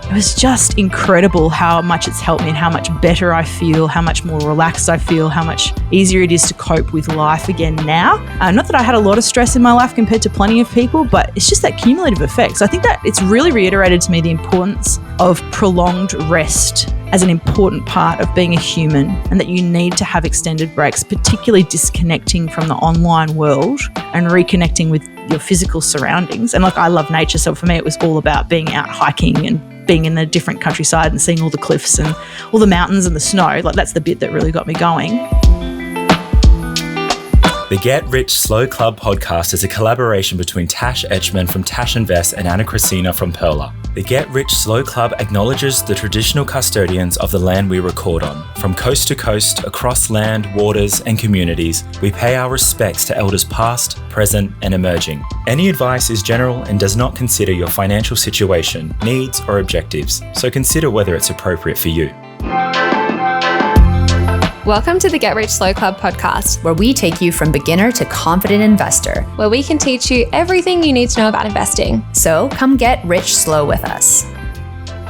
it was just incredible how much it's helped me and how much better I feel, how much more relaxed I feel, how much easier it is to cope with life again now. Not that I had a lot of stress in my life compared to plenty of people, but it's just that cumulative effect. So I think that it's really reiterated to me the importance of prolonged rest as an important part of being a human, and that you need to have extended breaks, particularly disconnecting from the online world and reconnecting with your physical surroundings. And like, I love nature, so for me it was all about being out hiking and being in a different countryside and seeing all the cliffs and all the mountains and the snow. Like, that's the bit that really got me going. The Get Rich Slow Club podcast is a collaboration between Tash Etchman from Tash Invest and Ana Christina from Perla. The Get Rich Slow Club acknowledges the traditional custodians of the land we record on. From coast to coast, across land, waters, and communities, we pay our respects to elders past, present, and emerging. Any advice is general and does not consider your financial situation, needs, or objectives, so consider whether it's appropriate for you. Welcome to the Get Rich Slow Club podcast, where we take you from beginner to confident investor, where we can teach you everything you need to know about investing. So come get rich slow with us.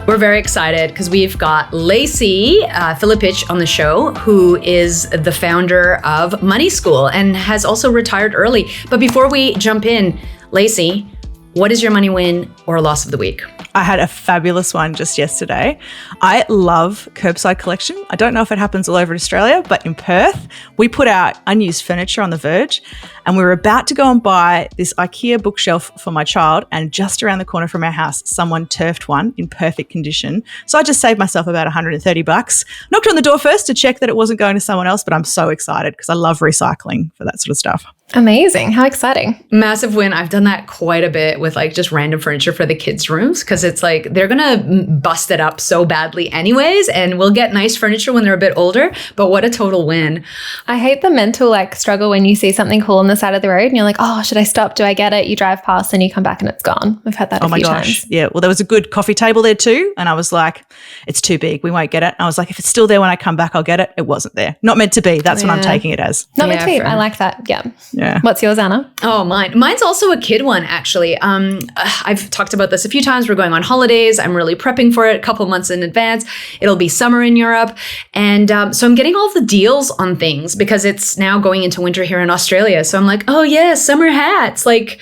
We're very excited because we've got Lacey Filipich on the show, who is the founder of Money School and has also retired early. But before we jump in, Lacey, what is your money win or loss of the week? I had a fabulous one just yesterday. I love curbside collection. I don't know if it happens all over Australia, but in Perth, we put out unused furniture on the verge, and we were about to go and buy this IKEA bookshelf for my child, and just around the corner from our house, someone turfed one in perfect condition. So I just saved myself about $130. Knocked on the door first to check that it wasn't going to someone else, but I'm so excited because I love recycling for that sort of stuff. Amazing. How exciting. Massive win. I've done that quite a bit with like just random furniture for the kids' rooms, because it's like they're going to bust it up so badly anyways, and we'll get nice furniture when they're a bit older, but what a total win. I hate the mental struggle when you see something cool on the side of the road and you're like, oh, should I stop? Do I get it? You drive past and you come back and it's gone. We've had that a few times. Yeah. Well, there was a good coffee table there too, and I was like, it's too big. We won't get it. And I was like, if it's still there when I come back, I'll get it. It wasn't there. Not meant to be. That's what I'm taking it as. Not meant to be. I like that. Yeah. Yeah. What's yours, Anna? Oh, mine's also a kid one, actually. I've talked about this a few times. We're going on holidays. I'm really prepping for it a couple months in advance. It'll be summer in Europe. And so I'm getting all the deals on things because it's now going into winter here in Australia. So I'm like, oh yeah, summer hats, like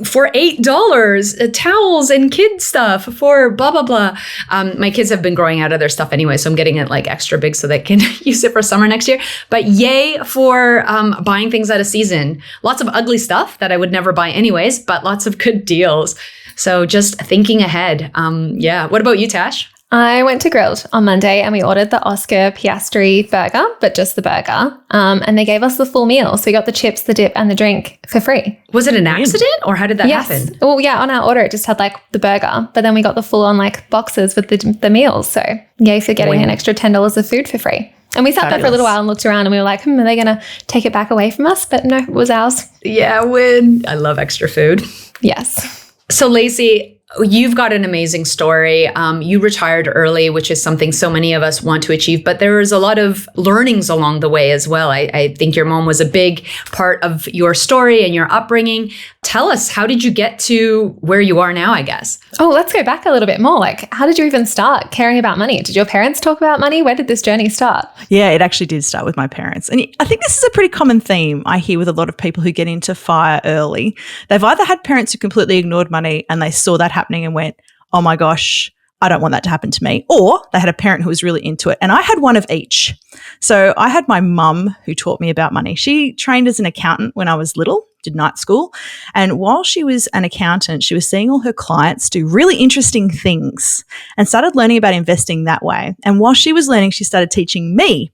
for $8, towels and kid stuff for blah, blah, blah. My kids have been growing out of their stuff anyway, so I'm getting it like extra big so they can use it for summer next year. But yay for buying things out of season. Lots of ugly stuff that I would never buy anyways, but lots of good deals. So just thinking ahead. Yeah. What about you, Tash? I went to Grilled on Monday and we ordered the Oscar Piastri burger, but just the burger. And they gave us the full meal. So we got the chips, the dip and the drink for free. Was it an accident or how did that happen? Well, yeah, on our order, it just had like the burger, but then we got the full on like boxes with the meals. So yay for getting an extra $10 of food for free. And we sat there for a little while and looked around and we were like, are they going to take it back away from us? But no, it was ours. Yeah, win. I love extra food. Yes. So Lacey, you've got an amazing story. You retired early, which is something so many of us want to achieve, but there was a lot of learnings along the way as well. I think your mom was a big part of your story and your upbringing. Tell us, how did you get to where you are now, I guess? Oh, let's go back a little bit more. Like, how did you even start caring about money? Did your parents talk about money? Where did this journey start? Yeah, it actually did start with my parents. And I think this is a pretty common theme I hear with a lot of people who get into FIRE early. They've either had parents who completely ignored money and they saw that happening and went, oh my gosh, I don't want that to happen to me. Or they had a parent who was really into it. And I had one of each. So I had my mum who taught me about money. She trained as an accountant when I was little, did night school. And while she was an accountant, she was seeing all her clients do really interesting things and started learning about investing that way. And while she was learning, she started teaching me.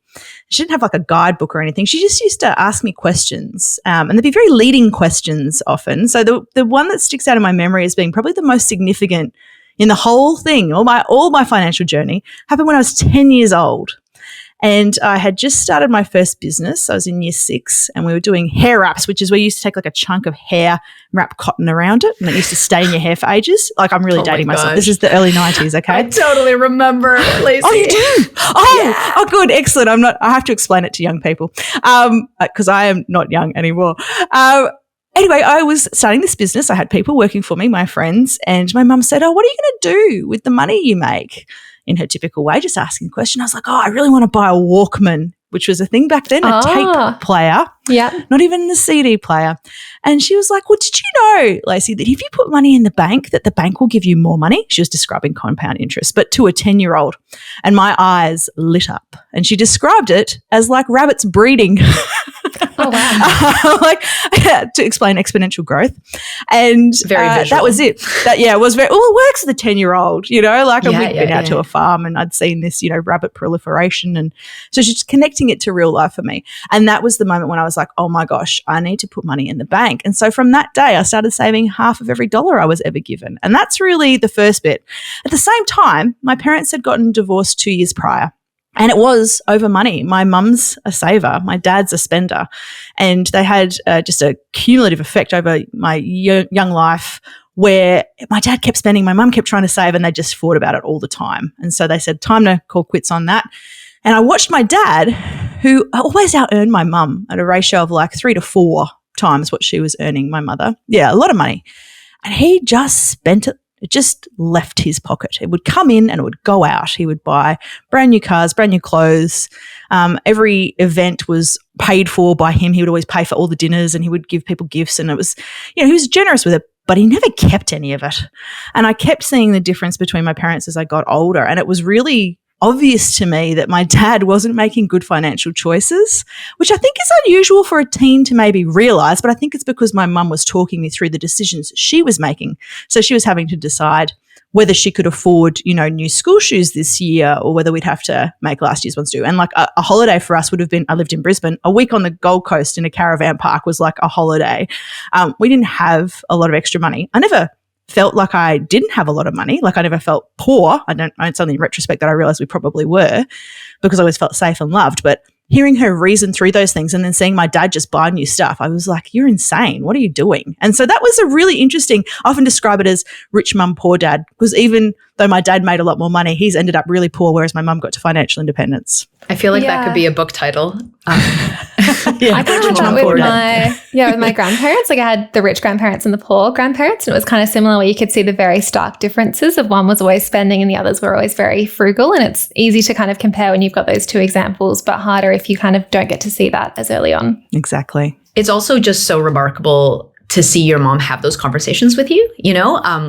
She didn't have like a guidebook or anything. She just used to ask me questions and they'd be very leading questions often. So the one that sticks out in my memory as being probably the most significant in the whole thing, all my financial journey, happened when I was 10 years old. And I had just started my first business. I was in year 6 and we were doing hair wraps, which is where you used to take like a chunk of hair, wrap cotton around it, and it used to stay in your hair for ages. Like, I'm really dating myself. This is the early 90s, okay? I totally remember, Lacey. Oh, you do? Oh, good, excellent. I have to explain it to young people because I am not young anymore. Anyway, I was starting this business. I had people working for me, my friends, and my mum said, what are you going to do with the money you make? In her typical way, just asking a question. I was like, I really want to buy a Walkman, which was a thing back then, a tape player, not even the CD player. And she was like, well, did you know, Lacey, that if you put money in the bank, that the bank will give you more money? She was describing compound interest, but to a 10-year-old. And my eyes lit up. And she described it as like rabbits breeding. Oh, wow. To explain exponential growth. And very visual. That was it. It was very, it works with a 10-year-old, we'd been out to a farm and I'd seen this, rabbit proliferation. And so she's connecting it to real life for me. And that was the moment when I was like, oh my gosh, I need to put money in the bank. And so from that day, I started saving half of every dollar I was ever given. And that's really the first bit. At the same time, my parents had gotten divorced 2 years prior. And it was over money. My mum's a saver. My dad's a spender. And they had just a cumulative effect over my young life where my dad kept spending, my mum kept trying to save, and they just fought about it all the time. And so they said, time to call quits on that. And I watched my dad, who always out-earned my mum at a ratio of like 3 to 4 times what she was earning my mother. Yeah, a lot of money. And he just spent it. It just left his pocket. It would come in and it would go out. He would buy brand new cars, brand new clothes. Every event was paid for by him. He would always pay for all the dinners and he would give people gifts. And it was, he was generous with it, but he never kept any of it. And I kept seeing the difference between my parents as I got older. And it was really obvious to me that my dad wasn't making good financial choices, which I think is unusual for a teen to maybe realise, but I think it's because my mum was talking me through the decisions she was making. So she was having to decide whether she could afford, new school shoes this year or whether we'd have to make last year's ones do. And like a holiday for us would have been, I lived in Brisbane, a week on the Gold Coast in a caravan park was like a holiday. We didn't have a lot of extra money. I never felt like I didn't have a lot of money. Like I never felt poor. It's only in retrospect that I realized we probably were because I always felt safe and loved. But hearing her reason through those things and then seeing my dad just buy new stuff, I was like, you're insane. What are you doing? And so that was a really interesting, I often describe it as rich mum, poor dad, because even though my dad made a lot more money, he's ended up really poor, whereas my mum got to financial independence. I feel like that could be a book title. I kind of had that with my grandparents. Like I had the rich grandparents and the poor grandparents, and it was kind of similar where you could see the very stark differences of one was always spending and the others were always very frugal. And it's easy to kind of compare when you've got those two examples, but harder if you kind of don't get to see that as early on. Exactly. It's also just so remarkable to see your mom have those conversations with you,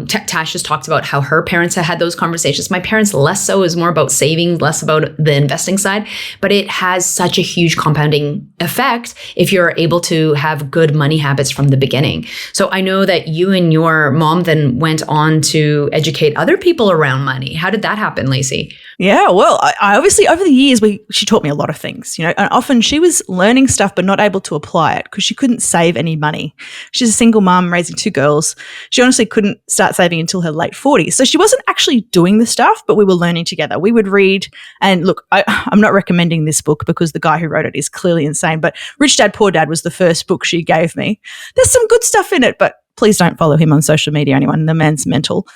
Tash has talked about how her parents had those conversations. My parents less so, is more about saving, less about the investing side, but it has such a huge compounding effect if you're able to have good money habits from the beginning. So I know that you and your mom then went on to educate other people around money. How did that happen, Lacey? Yeah, well, I obviously over the years, she taught me a lot of things, and often she was learning stuff but not able to apply it because she couldn't save any money. She's a single mum raising 2 girls. She honestly couldn't start saving until her late 40s. So she wasn't actually doing the stuff, but we were learning together. We would read, and look, I'm not recommending this book because the guy who wrote it is clearly insane, but Rich Dad, Poor Dad was the first book she gave me. There's some good stuff in it, but please don't follow him on social media, anyone. The man's mental.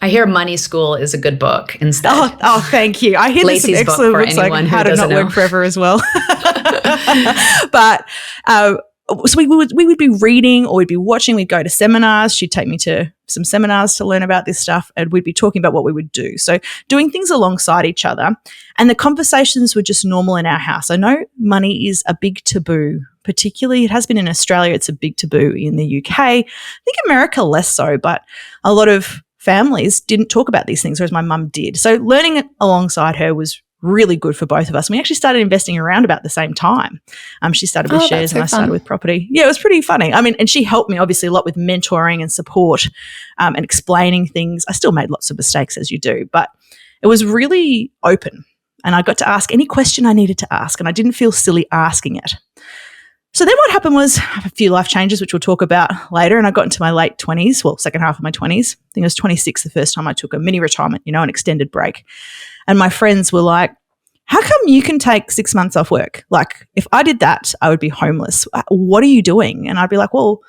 I hear Money School is a good book instead. Oh, thank you. I hear there's some excellent books like How to Not Work Forever as well. But so we would be reading or we'd be watching. We'd go to seminars. She'd take me to some seminars to learn about this stuff, and we'd be talking about what we would do. So doing things alongside each other, and the conversations were just normal in our house. I know money is a big taboo, particularly it has been in Australia. It's a big taboo in the UK. I think America less so, but a lot of families didn't talk about these things, whereas my mum did. So learning it alongside her was really good for both of us. And we actually started investing around about the same time. She started with shares and I started with property. Yeah, it was pretty funny. I mean, and she helped me obviously a lot with mentoring and support and explaining things. I still made lots of mistakes as you do, but it was really open and I got to ask any question I needed to ask and I didn't feel silly asking it. So then what happened was a few life changes, which we'll talk about later, and I got into my late 20s, well, second half of my 20s. I think I was 26 the first time I took a mini retirement, an extended break. And my friends were like, how come you can take 6 months off work? Like, if I did that, I would be homeless. What are you doing? And I'd be like, well,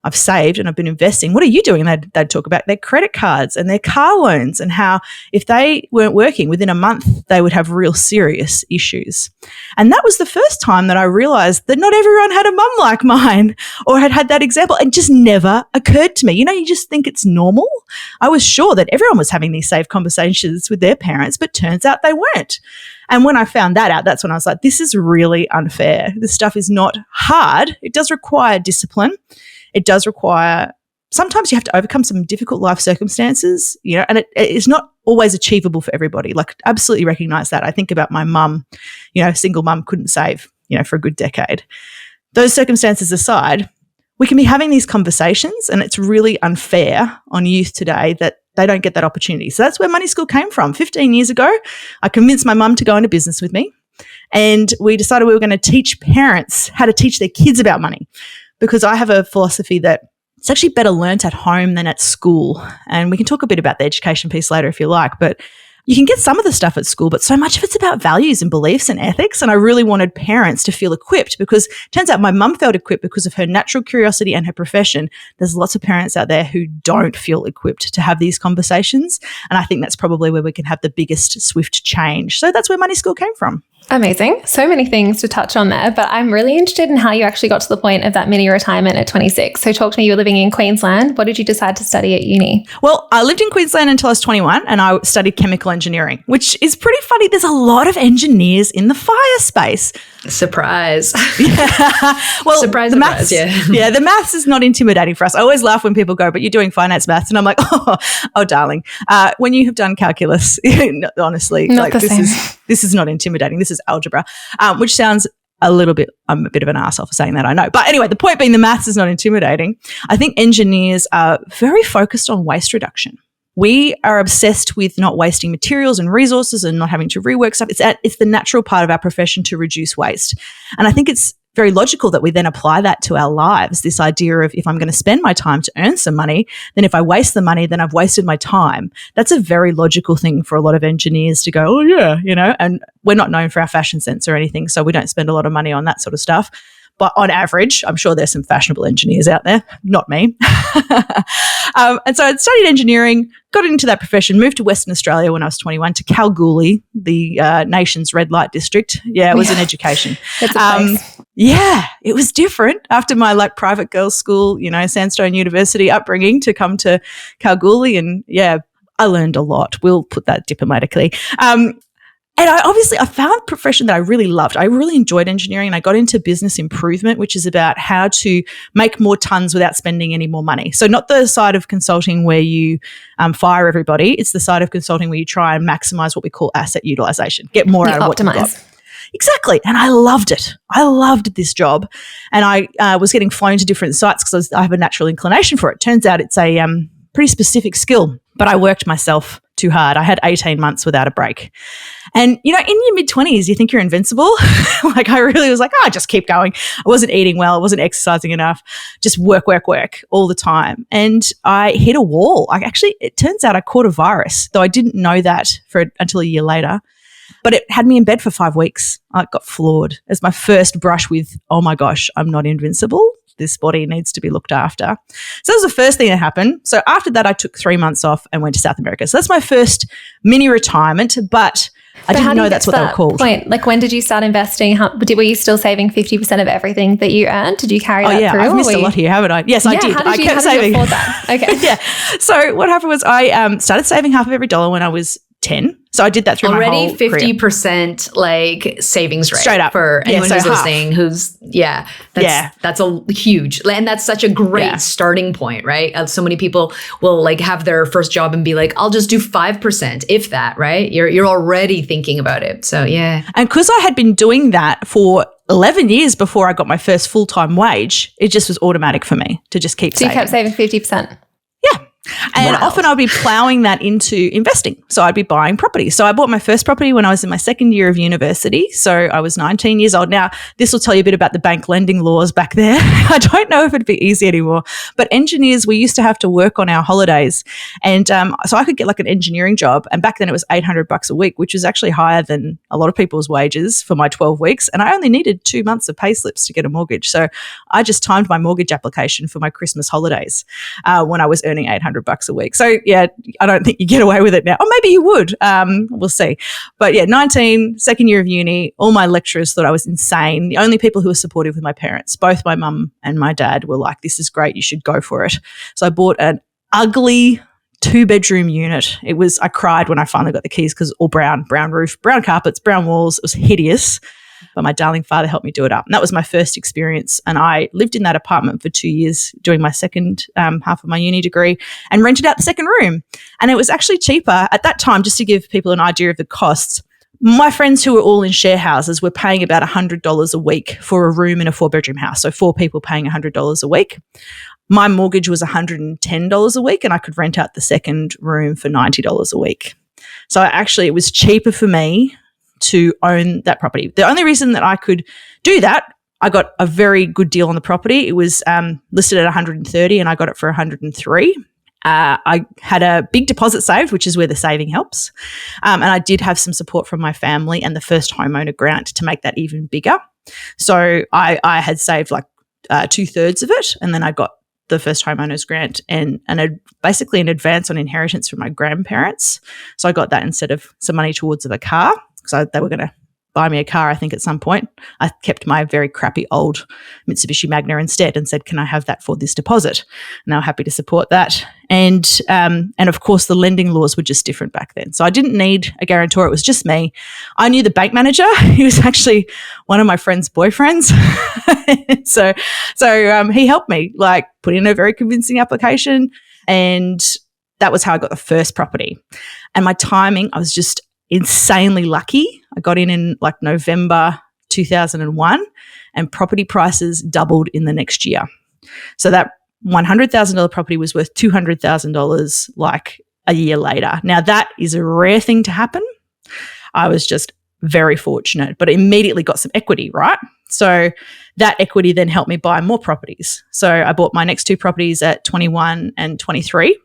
I've saved and I've been investing. What are you doing? And they'd talk about their credit cards and their car loans and how if they weren't working within a month, they would have real serious issues. And that was the first time that I realized that not everyone had a mum like mine or had that example. It just never occurred to me. You just think it's normal. I was sure that everyone was having these safe conversations with their parents, but turns out they weren't. And when I found that out, that's when I was like, this is really unfair. This stuff is not hard. It does require discipline. It does require, sometimes you have to overcome some difficult life circumstances, and it is not always achievable for everybody. Like, absolutely recognize that. I think about my mum, single mum, couldn't save, for a good decade. Those circumstances aside, we can be having these conversations, and it's really unfair on youth today that they don't get that opportunity. So that's where Money School came from. 15 years ago, I convinced my mum to go into business with me, and we decided we were going to teach parents how to teach their kids about money. Because I have a philosophy that it's actually better learnt at home than at school. And we can talk a bit about the education piece later if you like, but you can get some of the stuff at school, but so much of it's about values and beliefs and ethics. And I really wanted parents to feel equipped, because it turns out my mum felt equipped because of her natural curiosity and her profession. There's lots of parents out there who don't feel equipped to have these conversations. And I think that's probably where we can have the biggest swift change. So that's where Money School came from. Amazing. So many things to touch on there, but I'm really interested in how you actually got to the point of that mini retirement at 26. So talk to me, you were living in Queensland. What did you decide to study at uni? Well, I lived in Queensland until I was 21 and I studied chemical engineering, which is pretty funny. There's a lot of engineers in the fire space. Surprise. Yeah. Well, surprise, yeah. Yeah, the maths is not intimidating for us. I always laugh when people go, but you're doing finance maths. And I'm like, oh darling. When you have done calculus, honestly, not the same. This is not intimidating. This is algebra, which sounds I'm a bit of an arsehole for saying that, I know. But anyway, the point being the maths is not intimidating. I think engineers are very focused on waste reduction. We are obsessed with not wasting materials and resources and not having to rework stuff. It's the natural part of our profession to reduce waste. And I think it's very logical that we then apply that to our lives, this idea of if I'm going to spend my time to earn some money, then if I waste the money, then I've wasted my time. That's a very logical thing for a lot of engineers to go, oh yeah, and we're not known for our fashion sense or anything, so we don't spend a lot of money on that sort of stuff. But on average, I'm sure there's some fashionable engineers out there, not me. And so I studied engineering, got into that profession, moved to Western Australia when I was 21 to Kalgoorlie, the nation's red light district. Yeah, it was an education. It's a place. Yeah, it was different after my private girls' school, Sandstone University upbringing to come to Kalgoorlie. And yeah, I learned a lot. We'll put that diplomatically. And I found a profession that I really loved. I really enjoyed engineering, and I got into business improvement, which is about how to make more tons without spending any more money. So not the side of consulting where you fire everybody. It's the side of consulting where you try and maximize what we call asset utilization, get more out of what you've got. Exactly. And I loved it. I loved this job. And I was getting flown to different sites because I have a natural inclination for it. Turns out it's a pretty specific skill, but I worked myself too hard. I had 18 months without a break. And, in your mid-20s, you think you're invincible. I really was like, just keep going. I wasn't eating well. I wasn't exercising enough. Just work all the time. And I hit a wall. It turns out I caught a virus, though I didn't know that until a year later. But it had me in bed for 5 weeks. I got floored as my first brush with, oh my gosh, I'm not invincible. This body needs to be looked after. So that was the first thing that happened. So after that, I took 3 months off and went to South America. So that's my first mini retirement, but I didn't know that's what they were called. Point? When did you start investing? Were you still saving 50% of everything that you earned? Did you carry that through? I've missed a lot here, haven't I? Yes, I did. I kept saving. How did you afford that? Okay. Yeah. So what happened was I started saving half of every dollar when I was 10. So I did that through my whole career. 50% savings rate. Straight up. For anyone who's listening that's a huge, and that's such a great starting point, right? So many people will have their first job and be like, I'll just do 5%, if that, right? You're already thinking about it. So yeah. And because I had been doing that for 11 years before I got my first full-time wage, it just was automatic for me to just keep saving. So you kept saving 50%? Yeah. And often I'd be plowing that into investing. So I'd be buying property. So I bought my first property when I was in my second year of university. So I was 19 years old. Now, this will tell you a bit about the bank lending laws back there. I don't know if it'd be easy anymore. But engineers, we used to have to work on our holidays. And so I could get like an engineering job. And back then it was $800 a week, which is actually higher than a lot of people's wages for my 12 weeks. And I only needed 2 months of pay slips to get a mortgage. So I just timed my mortgage application for my Christmas holidays when I was earning $800 a week. So yeah, I don't think you get away with it now. Or maybe you would. We'll see. But yeah, 19, second year of uni, all my lecturers thought I was insane. The only people who were supportive with my parents, both my mum and my dad, were like, this is great, you should go for it. So I bought an ugly 2-bedroom unit. I cried when I finally got the keys because all brown roof, brown carpets, brown walls. It was hideous. But my darling father helped me do it up. And that was my first experience. And I lived in that apartment for 2 years doing my second half of my uni degree and rented out the second room. And it was actually cheaper at that time, just to give people an idea of the costs. My friends who were all in share houses were paying about $100 a week for a room in a 4-bedroom house. So 4 people paying $100 a week. My mortgage was $110 a week and I could rent out the second room for $90 a week. So actually it was cheaper for me to own that property. The only reason that I could do that, I got a very good deal on the property. It was listed at 130 and I got it for 103. I had a big deposit saved, which is where the saving helps. And I did have some support from my family and the first homeowner grant to make that even bigger. So I had saved like 2/3 of it, and then I got the first homeowners grant and basically an advance on inheritance from my grandparents. So I got that instead of some money towards a car, because they were going to buy me a car, I think, at some point. I kept my very crappy old Mitsubishi Magna instead and said, can I have that for this deposit? And they were happy to support that. And of course, the lending laws were just different back then. So I didn't need a guarantor. It was just me. I knew the bank manager. He was actually one of my friend's boyfriends. So he helped me, like, put in a very convincing application. And that was how I got the first property. And my timing, I was just insanely lucky. I got in like November 2001 and property prices doubled in the next year. So that $100,000 property was worth $200,000 like a year later. Now that is a rare thing to happen. I was just very fortunate, but immediately got some equity, right? So that equity then helped me buy more properties. So I bought my next 2 properties at 21 and 23.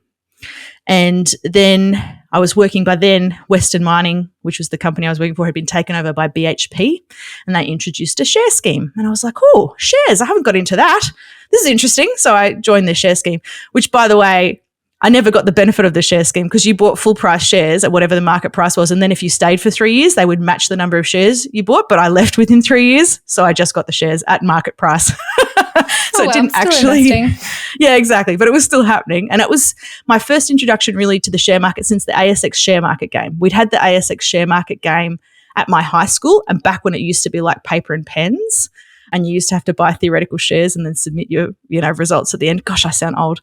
And then I was working by then, Western Mining, which was the company I was working for, had been taken over by BHP, and they introduced a share scheme. And I was like, oh, shares, I haven't got into that. This is interesting. So I joined the share scheme, which, by the way, I never got the benefit of the share scheme because you bought full price shares at whatever the market price was. And then if you stayed for 3 years, they would match the number of shares you bought. But I left within 3 years. So I just got the shares at market price. So it didn't actually. Investing. Yeah, exactly. But it was still happening. And it was my first introduction really to the share market since the ASX share market game. We'd had the ASX share market game at my high school, and back when it used to be like paper and pens. And you used to have to buy theoretical shares and then submit your, results at the end. Gosh, I sound old.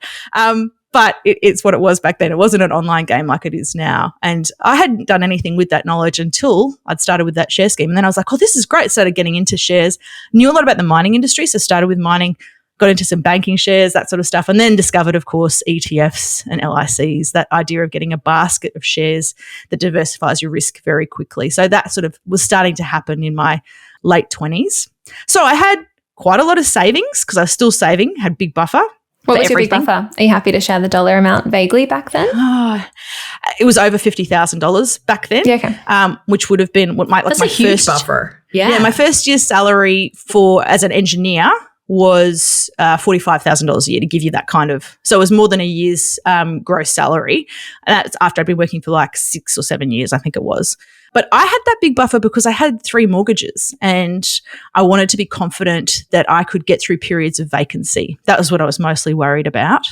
But it's what it was back then. It wasn't an online game like it is now. And I hadn't done anything with that knowledge until I'd started with that share scheme. And then I was like, oh, this is great. Started getting into shares. Knew a lot about the mining industry. So started with mining, got into some banking shares, that sort of stuff. And then discovered, of course, ETFs and LICs, that idea of getting a basket of shares that diversifies your risk very quickly. So that sort of was starting to happen in my late 20s. So I had quite a lot of savings because I was still saving, had big buffer. What was your big buffer? Are you happy to share the dollar amount vaguely back then? It was over $50,000 back then. Yeah, okay. Which would have been That's my huge buffer. Yeah, my first year's salary as an engineer was $45,000 a year, to give you that kind of. So it was more than a year's gross salary. And that's after I'd been working for like 6 or 7 years, I think it was. But I had that big buffer because I had 3 mortgages and I wanted to be confident that I could get through periods of vacancy. That was what I was mostly worried about.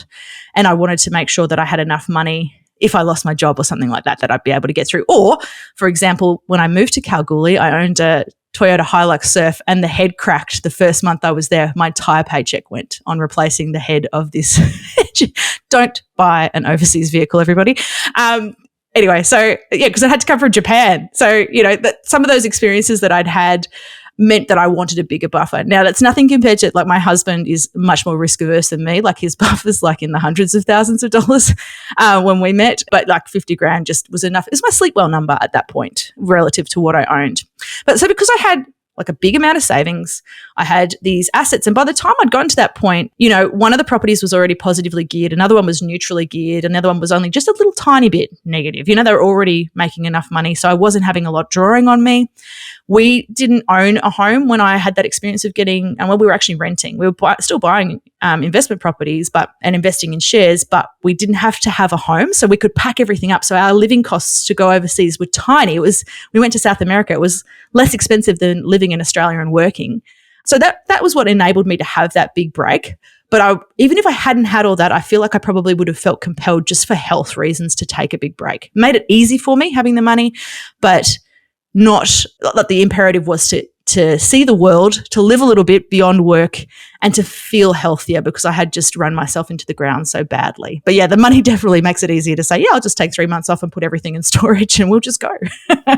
And I wanted to make sure that I had enough money if I lost my job or something like that I'd be able to get through. Or, for example, when I moved to Kalgoorlie, I owned a Toyota Hilux Surf and the head cracked the first month I was there. My entire paycheck went on replacing the head of this. Don't buy an overseas vehicle, everybody. Anyway, so yeah, because I had to come from Japan. So, some of those experiences that I'd had meant that I wanted a bigger buffer. Now, that's nothing compared to, like, my husband is much more risk averse than me. Like, his buffer's like in the hundreds of thousands of dollars when we met, but like 50 grand just was enough. It was my sleep well number at that point relative to what I owned. But so because I had like a big amount of savings, I had these assets. And by the time I'd gotten to that point, you know, one of the properties was already positively geared, another one was neutrally geared, and the other one was only just a little tiny bit negative. You know, they were already making enough money, so I wasn't having a lot drawing on me. We didn't own a home when I had that experience of getting, and when we were actually renting. We were still buying investment properties and investing in shares, but we didn't have to have a home, so we could pack everything up. So our living costs to go overseas were tiny. We went to South America. It was less expensive than living in Australia and working. So that was what enabled me to have that big break. But even if I hadn't had all that, I feel like I probably would have felt compelled just for health reasons to take a big break. It made it easy for me having the money, but not that the imperative was to see the world, to live a little bit beyond work, and to feel healthier because I had just run myself into the ground so badly. But yeah, the money definitely makes it easier to say, yeah, I'll just take 3 months off and put everything in storage and we'll just go.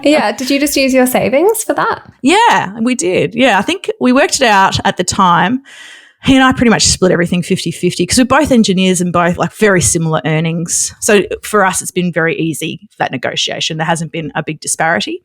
Yeah. Did you just use your savings for that? Yeah, we did. Yeah, I think we worked it out at the time. He and I pretty much split everything 50-50 because we're both engineers and both like very similar earnings. So for us, it's been very easy, that negotiation. There hasn't been a big disparity.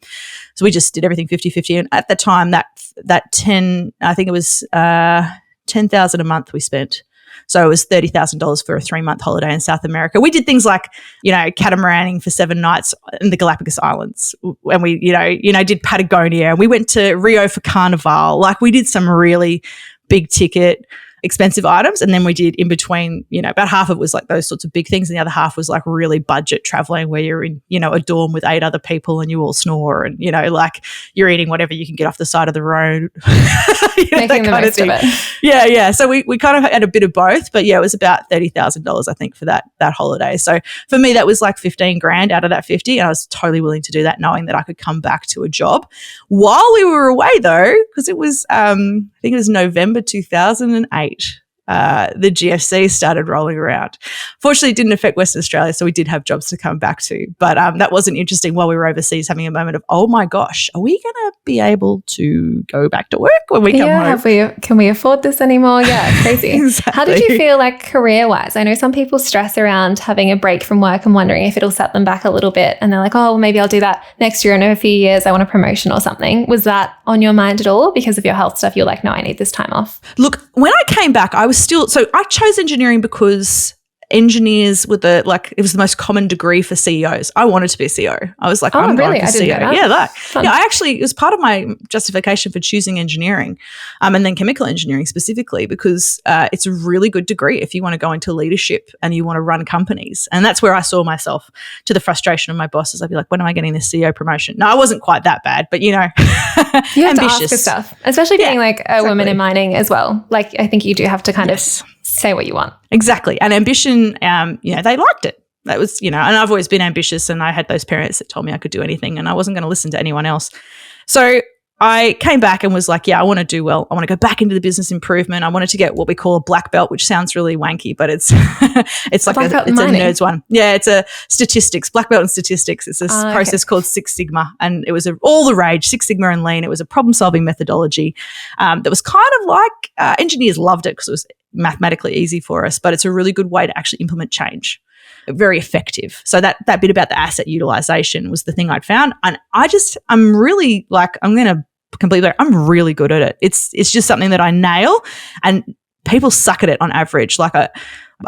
So we just did everything 50-50. And at the time, I think it was 10,000 a month we spent. So it was $30,000 for a 3-month holiday in South America. We did things like, you know, catamaraning for 7 nights in the Galapagos Islands. And we, did Patagonia. We went to Rio for Carnival. Like, we did some really big ticket, expensive items. And then we did in between, about half of it was like those sorts of big things. And the other half was like really budget traveling where you're in, a dorm with 8 other people and you all snore and, like you're eating whatever you can get off the side of the road. Making the most of it. Yeah, yeah. So we kind of had a bit of both, but yeah, it was about $30,000, I think, for that holiday. So for me, that was like 15 grand out of that 50. And I was totally willing to do that, knowing that I could come back to a job while we were away though, because it was, I think it was November 2008. The GFC started rolling around. Fortunately, it didn't affect Western Australia, so we did have jobs to come back to. But that wasn't interesting while we were overseas, having a moment of, oh my gosh, are we going to be able to go back to work when we come home? Can we afford this anymore? Yeah, crazy. Exactly. How did you feel like career-wise? I know some people stress around having a break from work and wondering if it'll set them back a little bit. And they're like, oh, well, maybe I'll do that next year. In a few years, I want a promotion or something. Was that on your mind at all? Because of your health stuff, you're like, no, I need this time off. Look, when I came back, so I chose engineering because engineers were it was the most common degree for CEOs. I wanted to be a CEO. I was like, I'm really? going for CEO. It was part of my justification for choosing engineering, and then chemical engineering specifically, because it's a really good degree if you want to go into leadership and you want to run companies. And that's where I saw myself, to the frustration of my bosses. I'd be like, when am I getting this CEO promotion? No, I wasn't quite that bad, but you have ambitious. to ask for stuff, especially being a woman in mining as well. Like, I think you do have to kind of say what you want. Exactly. And ambition, they liked it. That was, and I've always been ambitious, and I had those parents that told me I could do anything and I wasn't going to listen to anyone else. So I came back and was like, yeah, I want to do well. I want to go back into the business improvement. I wanted to get what we call a black belt, which sounds really wanky, but it's it's like a nerd's one. Yeah, it's a statistics, black belt in statistics. It's this process called Six Sigma, and it was all the rage, Six Sigma and Lean. It was a problem-solving methodology that was kind of like engineers loved it because it was mathematically easy for us, but it's a really good way to actually implement change. Very effective. So that bit about the asset utilization was the thing I'd found. And I'm really I'm really good at it. It's just something that I nail, and people suck at it on average. Like I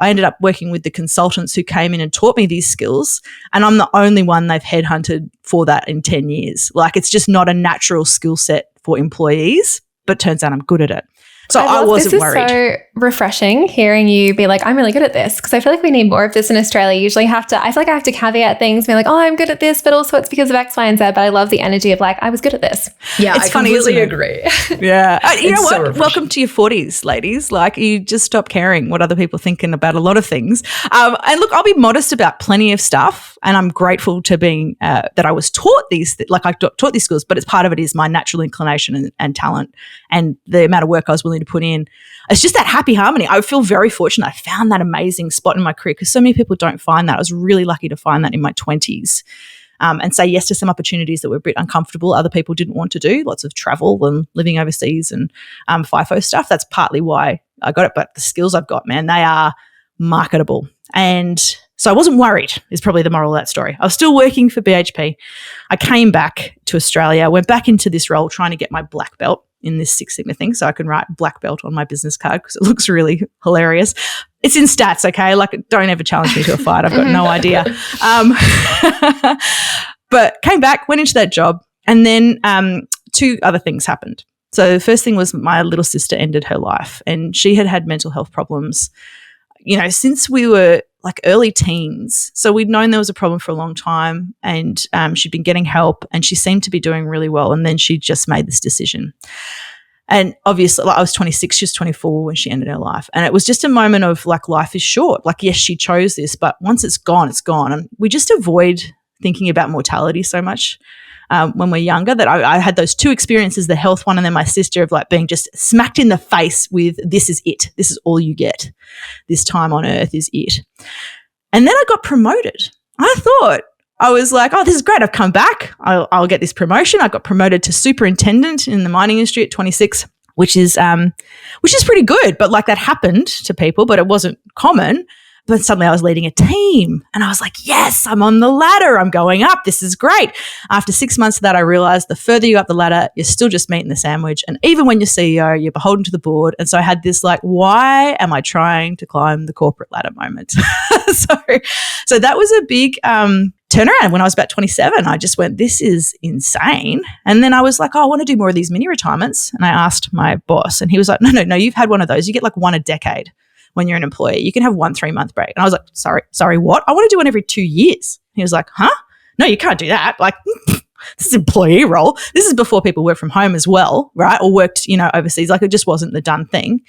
ended up working with the consultants who came in and taught me these skills, and I'm the only one they've headhunted for that in 10 years. Like, it's just not a natural skill set for employees, but turns out I'm good at it. So I wasn't worried. This is so refreshing hearing you be like, I'm really good at this, because I feel like we need more of this in Australia. Usually I feel like I have to caveat things, be like, oh, I'm good at this, but also it's because of X, Y, and Z. But I love the energy of like, I was good at this. Yeah, I completely agree. Yeah. You know what? So welcome to your 40s, ladies. Like, you just stop caring what other people are thinking about a lot of things. And look, I'll be modest about plenty of stuff, and I'm grateful to being that I was taught these, I taught these skills, but it's part of it is my natural inclination and talent and the amount of work I was willing to put in. It's just that happy harmony. I feel very fortunate. I found that amazing spot in my career, because so many people don't find that. I was really lucky to find that in my 20s. and say yes to some opportunities that were a bit uncomfortable, other people didn't want to do, lots of travel and living overseas and FIFO stuff. That's partly why I got it. But the skills I've got, man, they are marketable. And so I wasn't worried is probably the moral of that story. I was still working for BHP. I came back to Australia, went back into this role trying to get my black belt in this Six Sigma thing so I can write black belt on my business card because it looks really hilarious. It's in stats, okay? Like, don't ever challenge me to a fight. I've got no idea. But came back, went into that job, and then two other things happened. So the first thing was my little sister ended her life, and she had had mental health problems, since we were like early teens. So we'd known there was a problem for a long time, and she'd been getting help, and she seemed to be doing really well. And then she just made this decision. And obviously, I was 26, she was 24 when she ended her life. And it was just a moment of like, life is short. Like, yes, she chose this, but once it's gone, it's gone. And we just avoid thinking about mortality so much when we're younger that I had those two experiences, the health one and then my sister, of like being just smacked in the face with, this is it. This is all you get. This time on earth is it. And then I got promoted. I thought, I was like, oh, this is great. I've come back. I'll get this promotion. I got promoted to superintendent in the mining industry at 26, which is pretty good. But like, that happened to people, but it wasn't common. But suddenly I was leading a team and I was like, yes, I'm on the ladder. I'm going up. This is great. After 6 months of that, I realized the further you go up the ladder, you're still just meat in the sandwich. And even when you're CEO, you're beholden to the board. And so I had this like, why am I trying to climb the corporate ladder moment? So that was a big turnaround. When I was about 27, I just went, this is insane. And then I was like, oh, I want to do more of these mini retirements. And I asked my boss, and he was like, no, you've had one of those. You get like one a decade. When you're an employee, you can have 1 3-month break. And I was like, sorry, what? I want to do one every 2 years. He was like, huh? No, you can't do that. Like, this is an employee role. This is before people work from home as well, right? Or worked, overseas. Like, it just wasn't the done thing.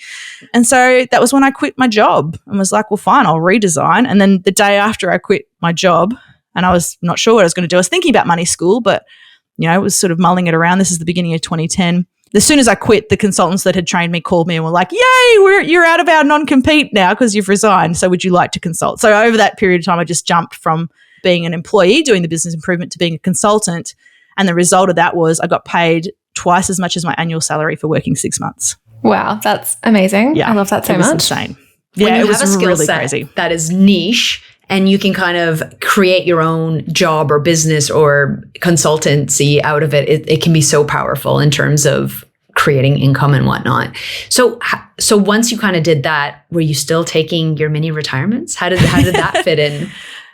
And so that was when I quit my job and was like, well, fine, I'll redesign. And then the day after I quit my job, and I was not sure what I was going to do. I was thinking about money school, but, was sort of mulling it around. This is the beginning of 2010. As soon as I quit, the consultants that had trained me called me and were like, yay, you're out of our non-compete now because you've resigned. So would you like to consult? So over that period of time, I just jumped from being an employee doing the business improvement to being a consultant. And the result of that was I got paid twice as much as my annual salary for working 6 months. Wow, that's amazing. Yeah, I love that so much. It was insane. When it you was have a skill really set crazy. That is niche, and you can kind of create your own job or business or consultancy out of it, it can be so powerful in terms of creating income and whatnot. So once you kind of did that, were you still taking your mini retirements? How did that fit in?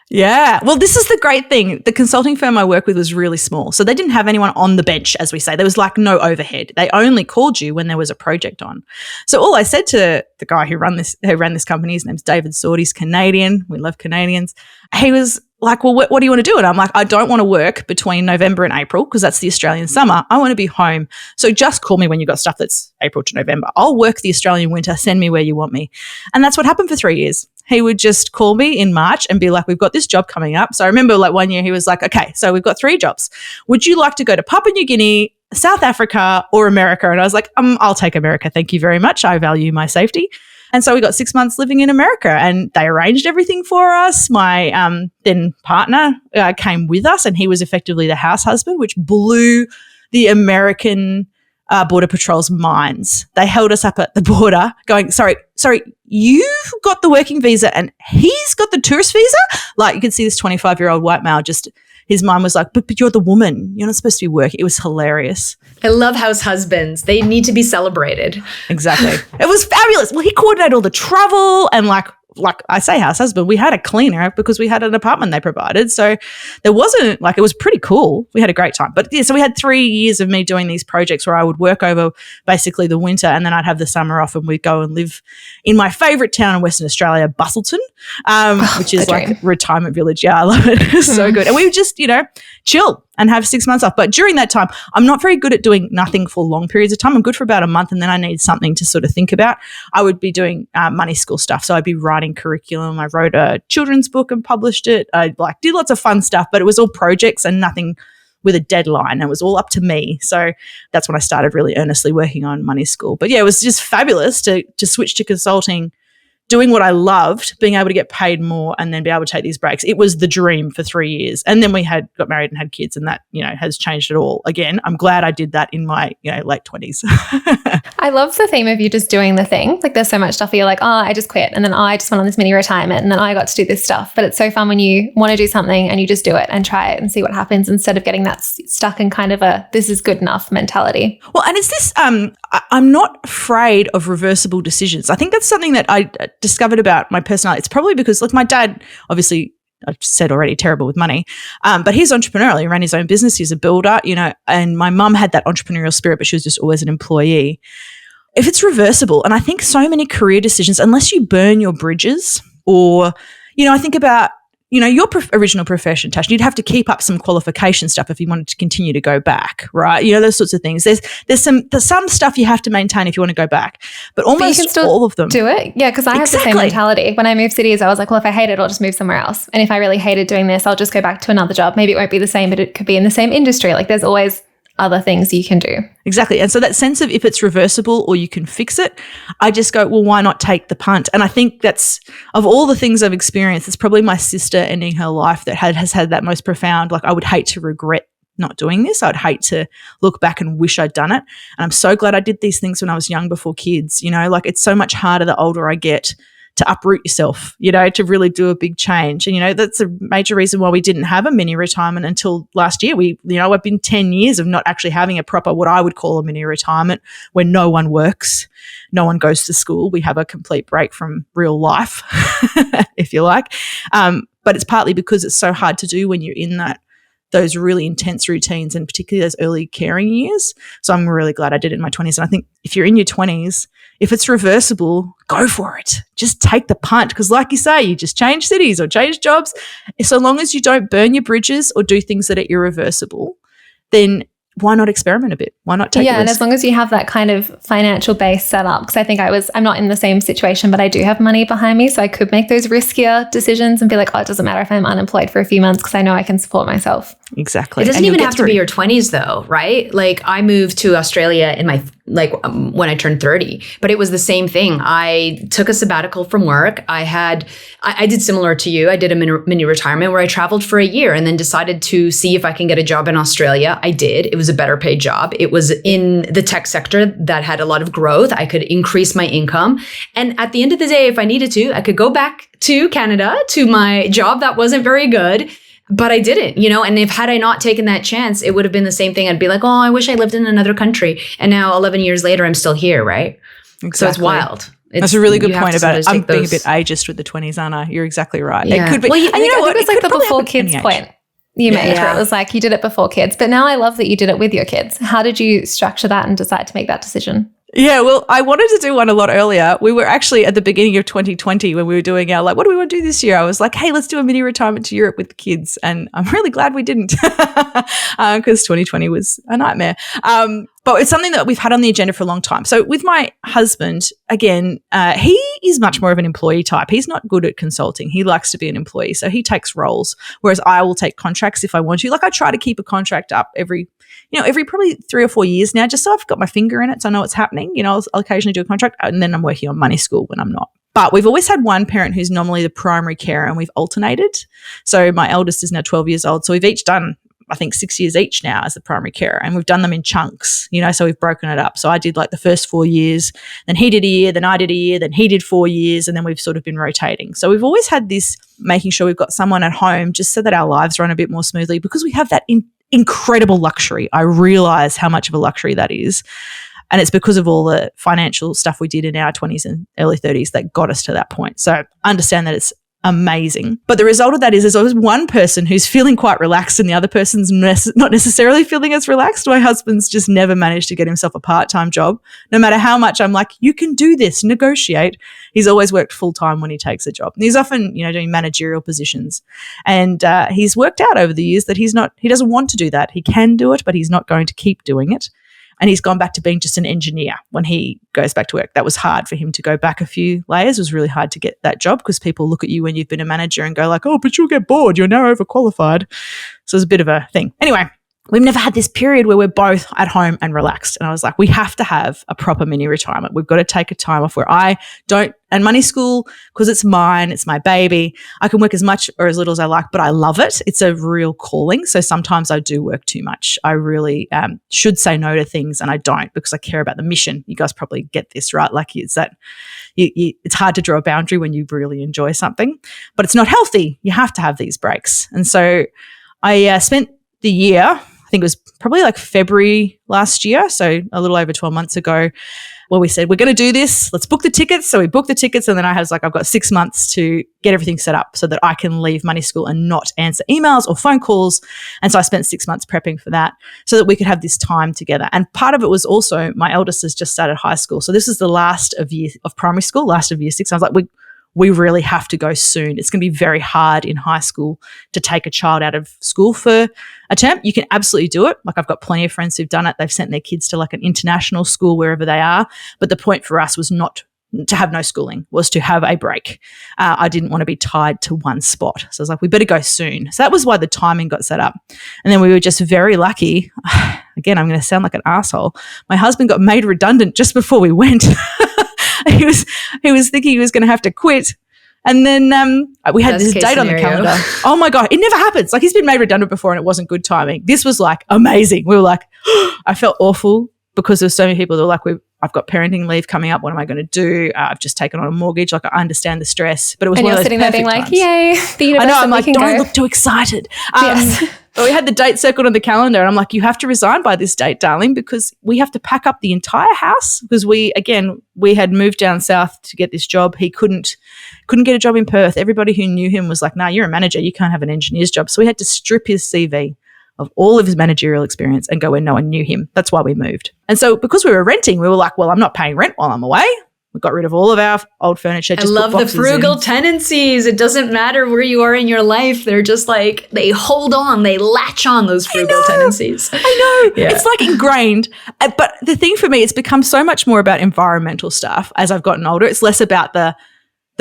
Yeah. Well, this is the great thing. The consulting firm I work with was really small. So they didn't have anyone on the bench, as we say. There was like no overhead. They only called you when there was a project on. So all I said to the guy who ran this company, his name's David Sword, he's Canadian. We love Canadians. He was like, well, what do you want to do? And I'm like, I don't want to work between November and April because that's the Australian summer. I want to be home. So just call me when you got stuff that's April to November. I'll work the Australian winter. Send me where you want me. And that's what happened for 3 years. He would just call me in March and be like, we've got this job coming up. So I remember like one year he was like, okay, so we've got 3 jobs. Would you like to go to Papua New Guinea, South Africa, or America? And I was like, I'll take America. Thank you very much. I value my safety. And so we got 6 months living in America, and they arranged everything for us. My then partner came with us, and he was effectively the house husband, which blew the American Border Patrol's minds. They held us up at the border going, sorry, you've got the working visa and he's got the tourist visa? Like, you could see this 25-year-old white male just, his mind was like, but you're the woman. You're not supposed to be working. It was hilarious. I love house husbands. They need to be celebrated. Exactly. It was fabulous. Well, he coordinated all the travel and like I say house husband, we had a cleaner because we had an apartment they provided. So there wasn't like, it was pretty cool. We had a great time. But yeah, so we had 3 years of me doing these projects where I would work over basically the winter and then I'd have the summer off and we'd go and live in my favourite town in Western Australia, Bustleton, which is like a retirement village. Yeah, I love it. It's so good. And we would just, chill and have 6 months off. But during that time, I'm not very good at doing nothing for long periods of time. I'm good for about a month and then I need something to sort of think about. I would be doing money school stuff. So I'd be writing curriculum. I wrote a children's book and published it. I did lots of fun stuff, but it was all projects and nothing with a deadline. It was all up to me. So that's when I started really earnestly working on money school. But yeah, it was just fabulous to switch to consulting doing what I loved, being able to get paid more and then be able to take these breaks. It was the dream for 3 years. And then we got married and had kids, and that, has changed it all. Again, I'm glad I did that in my, late 20s. I love the theme of you just doing the thing. Like there's so much stuff where you're like, oh, I just quit. And then I just went on this mini retirement and then I got to do this stuff. But it's so fun when you want to do something and you just do it and try it and see what happens instead of getting that stuck in kind of a, this is good enough mentality. Well, and it's this, I'm not afraid of reversible decisions. I think that's something that I discovered about my personality. It's probably because, like, my dad, obviously, I've said already, terrible with money, but he's entrepreneurial. He ran his own business. He's a builder, and my mum had that entrepreneurial spirit, but she was just always an employee. If it's reversible, and I think so many career decisions, unless you burn your bridges or, I think about, your original profession, Tash, you'd have to keep up some qualification stuff if you wanted to continue to go back, right? Those sorts of things. There's some stuff you have to maintain if you want to go back, but almost all of them. Do it. Yeah, because I have the same mentality. When I moved cities, I was like, well, if I hate it, I'll just move somewhere else. And if I really hated doing this, I'll just go back to another job. Maybe it won't be the same, but it could be in the same industry. Like there's always other things you can do. Exactly. And so that sense of if it's reversible or you can fix it, I just go, well, why not take the punt? And I think that's, of all the things I've experienced, it's probably my sister ending her life that has had that most profound, like, I would hate to regret not doing this. I'd hate to look back and wish I'd done it. And I'm so glad I did these things when I was young before kids. Like, it's so much harder the older I get to uproot yourself, to really do a big change. And, that's a major reason why we didn't have a mini retirement until last year. I've been 10 years of not actually having a proper, what I would call a mini retirement, where no one works, no one goes to school. We have a complete break from real life, if you like. But it's partly because it's so hard to do when you're in those really intense routines, and particularly those early caring years. So I'm really glad I did it in my 20s. And I think if you're in your 20s, if it's reversible, go for it. Just take the punt, because like you say, you just change cities or change jobs. So long as you don't burn your bridges or do things that are irreversible, then why not experiment a bit? Why not take a risk? And as long as you have that kind of financial base set up, because I think I'm not in the same situation, but I do have money behind me, so I could make those riskier decisions and be like, oh, it doesn't matter if I'm unemployed for a few months because I know I can support myself. Exactly. It doesn't even have to be your 20s though, right? Like I moved to Australia in my when I turned 30, but it was the same thing. I took a sabbatical from work. I did similar to you. I did a mini retirement where I traveled for a year and then decided to see if I can get a job in Australia. I did. It was a better paid job. It was in the tech sector that had a lot of growth. I could increase my income. And at the end of the day, if I needed to, I could go back to Canada to my job that wasn't very good. But I didn't, and had I not taken that chance, it would have been the same thing. I'd be like, oh, I wish I lived in another country. And now 11 years later, I'm still here, right? Exactly. So it's wild. That's a really good point about it. I'm being a bit ageist with the 20s, Anna. You're exactly right. Yeah. It could be. Well, I think it was like the before kids point you made, where it was like you did it before kids. But now I love that you did it with your kids. How did you structure that and decide to make that decision? Yeah, well, I wanted to do one a lot earlier. We were actually at the beginning of 2020 when we were doing our, what do we want to do this year? I was like, hey, let's do a mini retirement to Europe with the kids. And I'm really glad we didn't because 2020 was a nightmare. But it's something that we've had on the agenda for a long time. So with my husband, again, he is much more of an employee type. He's not good at consulting. He likes to be an employee. So he takes roles, whereas I will take contracts if I want to. Like I try to keep a contract up every probably 3 or 4 years now, just so I've got my finger in it, so I know what's happening. I'll occasionally do a contract, and then I'm working on money school when I'm not. But we've always had one parent who's normally the primary carer, and we've alternated. So my eldest is now 12 years old. So we've each done, I think, 6 years each now as the primary carer, and we've done them in chunks, so we've broken it up. So I did like the first 4 years, then he did a year, then I did a year, then he did 4 years, and then we've sort of been rotating. So we've always had this making sure we've got someone at home just so that our lives run a bit more smoothly, because we have that incredible luxury. I realize how much of a luxury that is. And it's because of all the financial stuff we did in our 20s and early 30s that got us to that point. So I understand that it's amazing. But the result of that is there's always one person who's feeling quite relaxed and the other person's not necessarily feeling as relaxed. My husband's just never managed to get himself a part-time job. No matter how much I'm like, you can do this, negotiate. He's always worked full-time when he takes a job. And he's often, doing managerial positions. And he's worked out over the years that he doesn't want to do that. He can do it, but he's not going to keep doing it. And he's gone back to being just an engineer when he goes back to work. That was hard for him to go back a few layers. It was really hard to get that job because people look at you when you've been a manager and go like, oh, but you'll get bored. You're now overqualified. So it's a bit of a thing. Anyway, we've never had this period where we're both at home and relaxed. And I was like, we have to have a proper mini retirement. We've got to take a time off where I don't, and money school, because it's mine, it's my baby. I can work as much or as little as I like, but I love it. It's a real calling. So sometimes I do work too much. I really should say no to things, and I don't, because I care about the mission. You guys probably get this, right? Like, it's that it's hard to draw a boundary when you really enjoy something, but it's not healthy. You have to have these breaks. And so I spent the year, I think it was probably like February last year, so a little over 12 months ago, where we said, we're going to do this. Let's book the tickets. So we booked the tickets, and then I was like, I've got 6 months to get everything set up so that I can leave money school and not answer emails or phone calls. And so I spent 6 months prepping for that so that we could have this time together. And part of it was also my eldest has just started high school. So this is the last of primary school, last of year 6. I was like, we really have to go soon. It's going to be very hard in high school to take a child out of school for a term. You can absolutely do it. Like, I've got plenty of friends who've done it. They've sent their kids to like an international school wherever they are. But the point for us was not to have no schooling, was to have a break. I didn't want to be tied to one spot. So I was like, we better go soon. So that was why the timing got set up. And then we were just very lucky. Again, I'm going to sound like an asshole. My husband got made redundant just before we went. He was thinking he was going to have to quit. And then we had this date on the calendar. Oh, my God. It never happens. Like, he's been made redundant before and it wasn't good timing. This was like amazing. We were like, I felt awful because there's so many people that were like, I've got parenting leave coming up. What am I going to do? I've just taken on a mortgage. Like, I understand the stress. But it was and one you're of those sitting there being like, times. yay, the universe. I know. I'm like, don't look too excited. Yes. But we had the date circled on the calendar, and I'm like, you have to resign by this date, darling, because we have to pack up the entire house, because we had moved down south to get this job. He couldn't get a job in Perth. Everybody who knew him was like, nah, you're a manager. You can't have an engineer's job. So we had to strip his CV of all of his managerial experience and go where no one knew him. That's why we moved. And so because we were renting, we were like, well, I'm not paying rent while I'm away. We got rid of all of our old furniture. I love the frugal tendencies. It doesn't matter where you are in your life. They're just like, they hold on, they latch on those frugal tendencies. I know. Yeah. It's like ingrained. But the thing for me, it's become so much more about environmental stuff as I've gotten older. It's less about the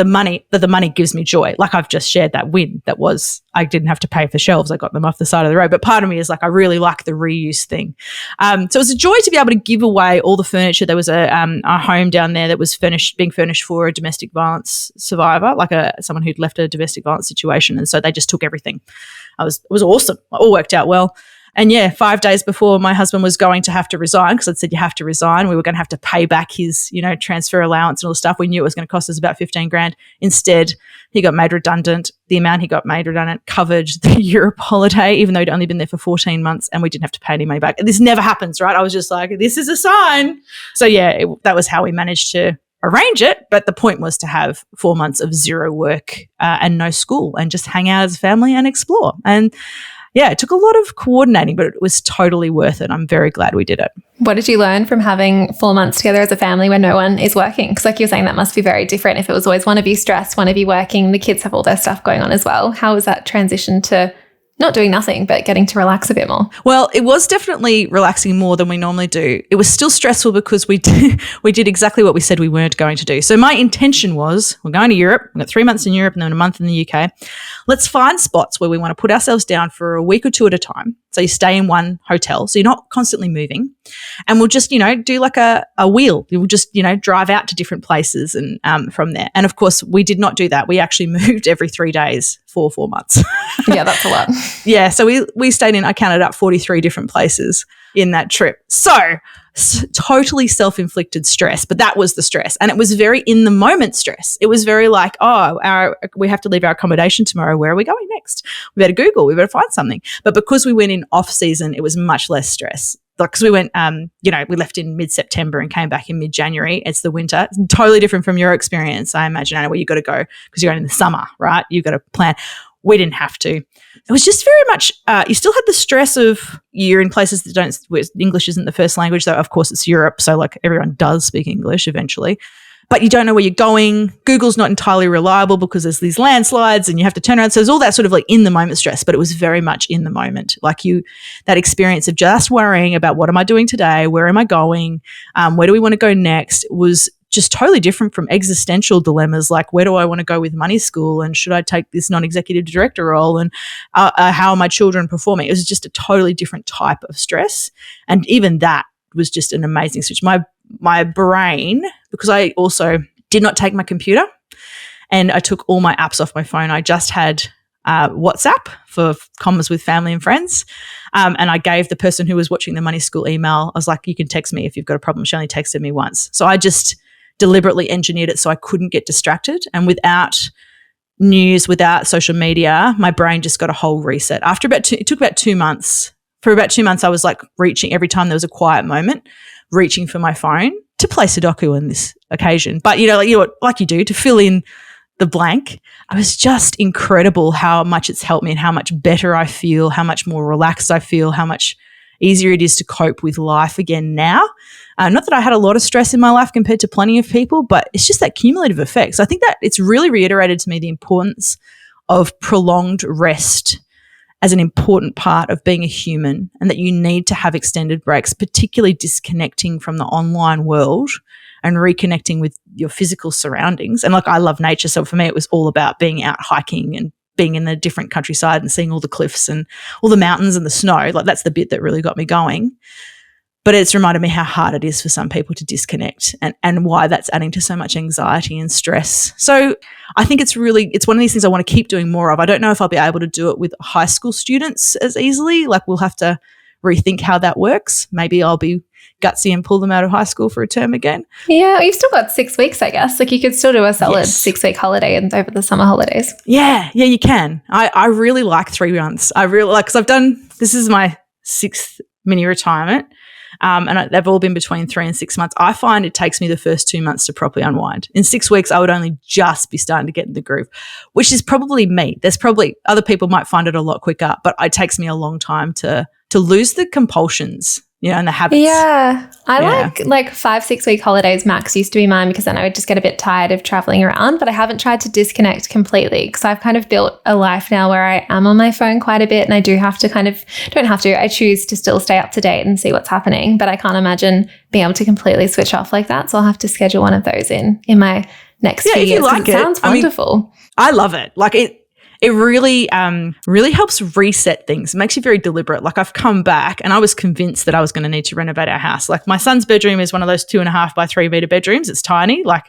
money, that the money gives me joy. Like, I've just shared that win that was, I didn't have to pay for shelves. I got them off the side of the road. But part of me is like, I really like the reuse thing. So it was a joy to be able to give away all the furniture. There was a home down there that was being furnished for a domestic violence survivor, like someone who'd left a domestic violence situation. And so they just took everything. It was awesome. It all worked out well. And 5 days before my husband was going to have to resign, because I'd said, you have to resign. We were going to have to pay back his, transfer allowance and all the stuff. We knew it was going to cost us about 15 grand. Instead, he got made redundant. The amount he got made redundant covered the Europe holiday, even though he'd only been there for 14 months, and we didn't have to pay any money back. This never happens, right? I was just like, this is a sign. So that was how we managed to arrange it. But the point was to have 4 months of zero work and no school, and just hang out as a family and explore. And it took a lot of coordinating, but it was totally worth it. I'm very glad we did it. What did you learn from having 4 months together as a family when no one is working? Because like you're saying, that must be very different. If it was always one of you stressed, one of you working, the kids have all their stuff going on as well. How was that transition to not doing nothing, but getting to relax a bit more? Well, it was definitely relaxing more than we normally do. It was still stressful because we did exactly what we said we weren't going to do. So my intention was, we're going to Europe. We've got 3 months in Europe and then a month in the UK. Let's find spots where we want to put ourselves down for a week or two at a time. So you stay in one hotel, so you're not constantly moving. And we'll just, do like a wheel. We'll just, drive out to different places and from there. And of course, we did not do that. We actually moved every 3 days for 4 months. Yeah, that's a lot. Yeah, so we stayed in, I counted up 43 different places in that trip. So totally self-inflicted stress, but that was the stress. And it was very in the moment stress. It was very like, we have to leave our accommodation tomorrow. Where are we going next? We better Google, we better find something. But because we went in off season, it was much less stress. Because we went, we left in mid-September and came back in mid-January. It's the winter. It's totally different from your experience, I imagine, Anna, where you got to go because you're going in the summer, right? You've got to plan. We didn't have to. It was just very much, you still had the stress of you're in places that where English isn't the first language, though of course it's Europe, so like everyone does speak English eventually. But you don't know where you're going. Google's not entirely reliable because there's these landslides and you have to turn around. So there's all that sort of like in the moment stress, but it was very much in the moment. Like that experience of just worrying about what am I doing today? Where am I going? Where do we want to go next? Was just totally different from existential dilemmas like, where do I want to go with money school, and should I take this non-executive director role, and how are my children performing? It was just a totally different type of stress. And even that was just an amazing switch. My brain, because I also did not take my computer and I took all my apps off my phone. I just had WhatsApp for comms with family and friends. And I gave the person who was watching the money school email, I was like, you can text me if you've got a problem. She only texted me once. So I just deliberately engineered it so I couldn't get distracted. And without news, without social media, my brain just got a whole reset. It took about 2 months. For about 2 months, I was like reaching every time there was a quiet moment, reaching for my phone to play Sudoku on this occasion. But, like you do, to fill in the blank. It was just incredible how much it's helped me and how much better I feel, how much more relaxed I feel, how much easier it is to cope with life again now. Not that I had a lot of stress in my life compared to plenty of people, but it's just that cumulative effect. So I think that it's really reiterated to me the importance of prolonged rest as an important part of being a human, and that you need to have extended breaks, particularly disconnecting from the online world and reconnecting with your physical surroundings. And I love nature. So for me, it was all about being out hiking and being in the different countryside and seeing all the cliffs and all the mountains and the snow. That's the bit that really got me going. But it's reminded me how hard it is for some people to disconnect, and why that's adding to so much anxiety and stress. So I think it's one of these things I want to keep doing more of. I don't know if I'll be able to do it with high school students as easily. We'll have to rethink how that works. Maybe I'll be gutsy and pull them out of high school for a term again. Yeah, you've still got 6 weeks, I guess. You could still do a solid 6-week holiday and over the summer holidays. Yeah, you can. I really like 3 months. I really like, because this is my 6th mini retirement. And they've all been between 3 and 6 months. I find it takes me the first 2 months to properly unwind. In 6 weeks, I would only just be starting to get in the groove, which is probably me. There's probably other people might find it a lot quicker, but it takes me a long time to lose the compulsions, and the habits. Yeah. I like 5-6 week holidays max used to be mine, because then I would just get a bit tired of traveling around. But I haven't tried to disconnect completely, because I've kind of built a life now where I am on my phone quite a bit, and I do have to I choose to still stay up to date and see what's happening, but I can't imagine being able to completely switch off like that. So I'll have to schedule one of those in my next few years. It sounds wonderful. I love it. It really really helps reset things. It makes you very deliberate. I've come back and I was convinced that I was going to need to renovate our house. My son's bedroom is one of those 2.5 by 3 meter bedrooms. It's tiny. And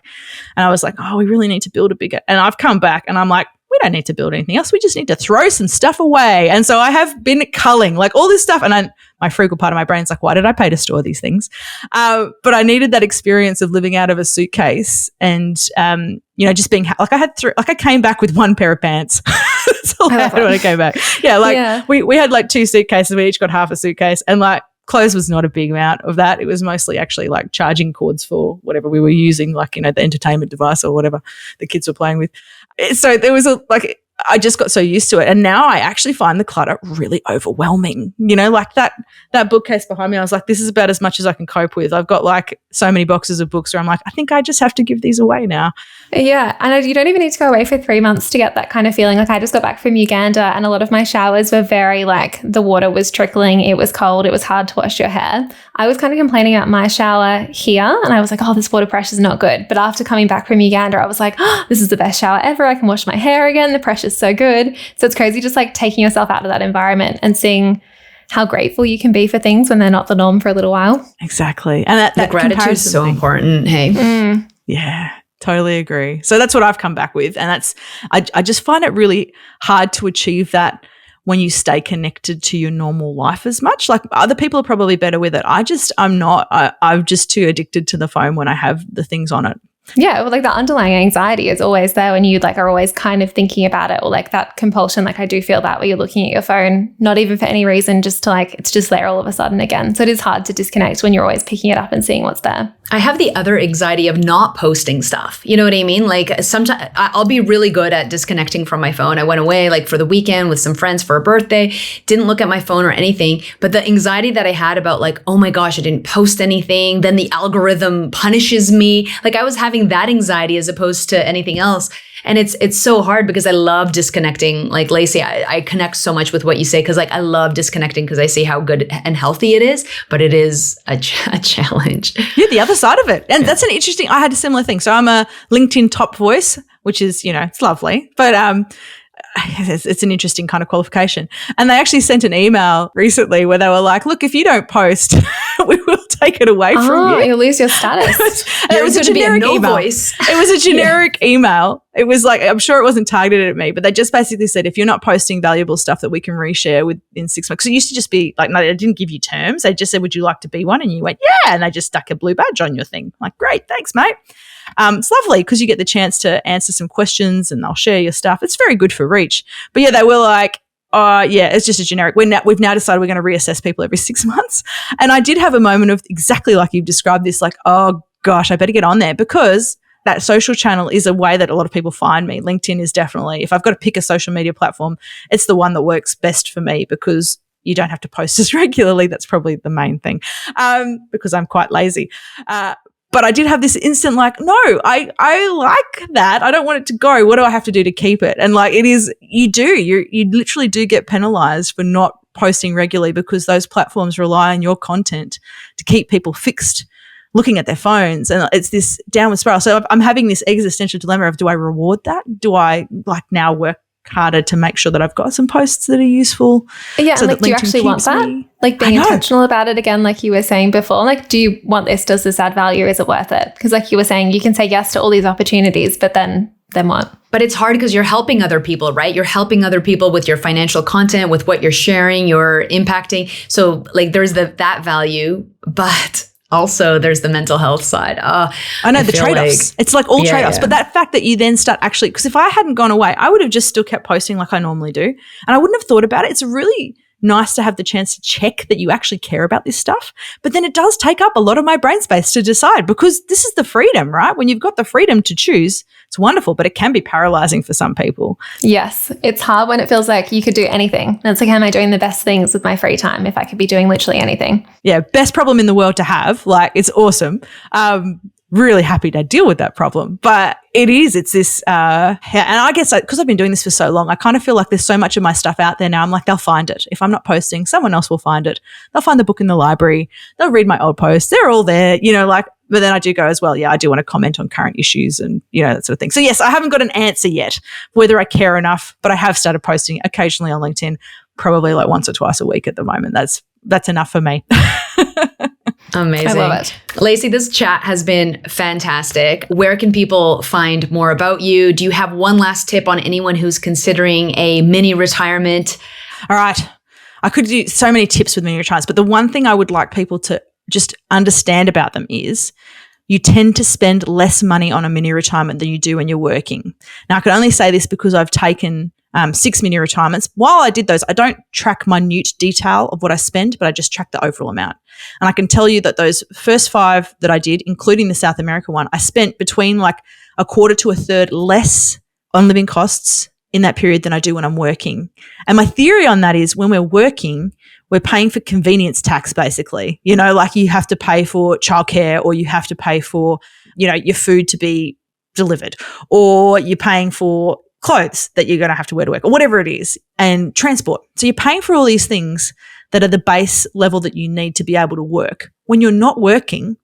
I was like, oh, we really need to build a bigger. And I've come back and I'm like, we don't need to build anything else. We just need to throw some stuff away. And so I have been culling all this stuff. And my frugal part of my brain's like, why did I pay to store these things? But I needed that experience of living out of a suitcase and, just being I came back with one pair of pants. That's all I had when I came back. Yeah. We had 2 suitcases. We each got half a suitcase, and clothes was not a big amount of that. It was mostly actually charging cords for whatever we were using, the entertainment device or whatever the kids were playing with. So there was I just got so used to it. And now I actually find the clutter really overwhelming. That bookcase behind me, I was like, this is about as much as I can cope with. I've got so many boxes of books where I'm like, I think I just have to give these away now. Yeah. And you don't even need to go away for 3 months to get that kind of feeling. I just got back from Uganda, and a lot of my showers were very the water was trickling. It was cold. It was hard to wash your hair. I was kind of complaining about my shower here, and I was like, oh, this water pressure is not good. But after coming back from Uganda, I was like, oh, this is the best shower ever. I can wash my hair again. The pressure's so good. So it's crazy just taking yourself out of that environment and seeing how grateful you can be for things when they're not the norm for a little while. Exactly. And that gratitude is so important. Hey. Yeah, totally agree. So that's what I've come back with. And I just find it really hard to achieve that when you stay connected to your normal life as much. Other people are probably better with it. I'm not. I'm just too addicted to the phone when I have the things on it. Yeah, well, the underlying anxiety is always there when you are always kind of thinking about it, or that compulsion. I do feel that where you're looking at your phone, not even for any reason, just to it's just there all of a sudden again. So it is hard to disconnect when you're always picking it up and seeing what's there. I have the other anxiety of not posting stuff. You know what I mean? Sometimes I'll be really good at disconnecting from my phone. I went away for the weekend with some friends for a birthday, didn't look at my phone or anything. But the anxiety that I had about oh my gosh, I didn't post anything. Then the algorithm punishes me. I was having that anxiety as opposed to anything else. And it's so hard because I love disconnecting. Like Lacey, I connect so much with what you say because like I love disconnecting because I see how good and healthy it is, but it is a challenge. Yeah, the other side of it. And that's an interesting, I had a similar thing. So I'm a LinkedIn top voice, which is, it's lovely, but it's an interesting kind of qualification. And they actually sent an email recently where they were like, look, if you don't post, we will take it away from you. You'll lose your status. It was a generic email. Voice. It was a generic email. It was like, I'm sure it wasn't targeted at me, but they just basically said, if you're not posting valuable stuff that we can reshare within 6 months. So it used to just be like, no, they didn't give you terms. They just said, would you like to be one? And you went, yeah. And they just stuck a blue badge on your thing. I'm like, great, thanks, mate. It's lovely because you get the chance to answer some questions and they'll share your stuff. It's very good for reach. But yeah, they were like, it's just a generic. We've now decided we're going to reassess people every 6 months. And I did have a moment of exactly like you've described this, like, oh gosh, I better get on there because that social channel is a way that a lot of people find me. LinkedIn is definitely, if I've got to pick a social media platform, it's the one that works best for me because you don't have to post as regularly. That's probably the main thing because I'm quite lazy. But I did have this instant like, no, I like that. I don't want it to go. What do I have to do to keep it? And like it is, you literally do get penalized for not posting regularly because those platforms rely on your content to keep people fixed looking at their phones. And it's this downward spiral. So I'm having this existential dilemma of do I reward that? Do I like now work harder to make sure that I've got some posts that are useful? Yeah, so and like do you actually want that? Like being intentional about it again, like you were saying before, like do you want this? Does this add value? Is it worth it? Because like you were saying, you can say yes to all these opportunities, but then what? But it's hard because you're helping other people, right? You're helping other people with your financial content, with what you're sharing, you're impacting. So like there's that value, but also there's the mental health side. I know the trade-offs. It's like all trade-offs. Yeah. But that fact that you then start actually, because if I hadn't gone away, I would have just still kept posting like I normally do. And I wouldn't have thought about it. It's really nice to have the chance to check that you actually care about this stuff. But then it does take up a lot of my brain space to decide because this is the freedom, right? When you've got the freedom to choose, it's wonderful, but it can be paralyzing for some people. Yes. It's hard when it feels like you could do anything. And it's like, am I doing the best things with my free time if I could be doing literally anything? Yeah. Best problem in the world to have. Like it's awesome. Really happy to deal with that problem. But it's this, and I guess because I've been doing this for so long, I kind of feel like there's so much of my stuff out there now. I'm like, they'll find it. If I'm not posting, someone else will find it. They'll find the book in the library. They'll read my old posts. They're all there, but then I do go as well. Yeah, I do want to comment on current issues and, that sort of thing. So yes, I haven't got an answer yet whether I care enough, but I have started posting occasionally on LinkedIn, probably like once or twice a week at the moment. That's enough for me. Amazing. I love it. Lacey, this chat has been fantastic. Where can people find more about you? Do you have one last tip on anyone who's considering a mini retirement? All right. I could do so many tips with mini retirements, but the one thing I would like people to just understand about them is you tend to spend less money on a mini retirement than you do when you're working. Now, I can only say this because I've taken 6 mini retirements. While I did those, I don't track minute detail of what I spend, but I just track the overall amount. And I can tell you that those first 5 that I did, including the South America one, I spent between like a quarter to a third less on living costs in that period than I do when I'm working. And my theory on that is when we're working, we're paying for convenience tax basically. Like you have to pay for childcare or you have to pay for, your food to be delivered or you're paying for clothes that you're going to have to wear to work or whatever it is and transport. So you're paying for all these things that are the base level that you need to be able to work. When you're not working,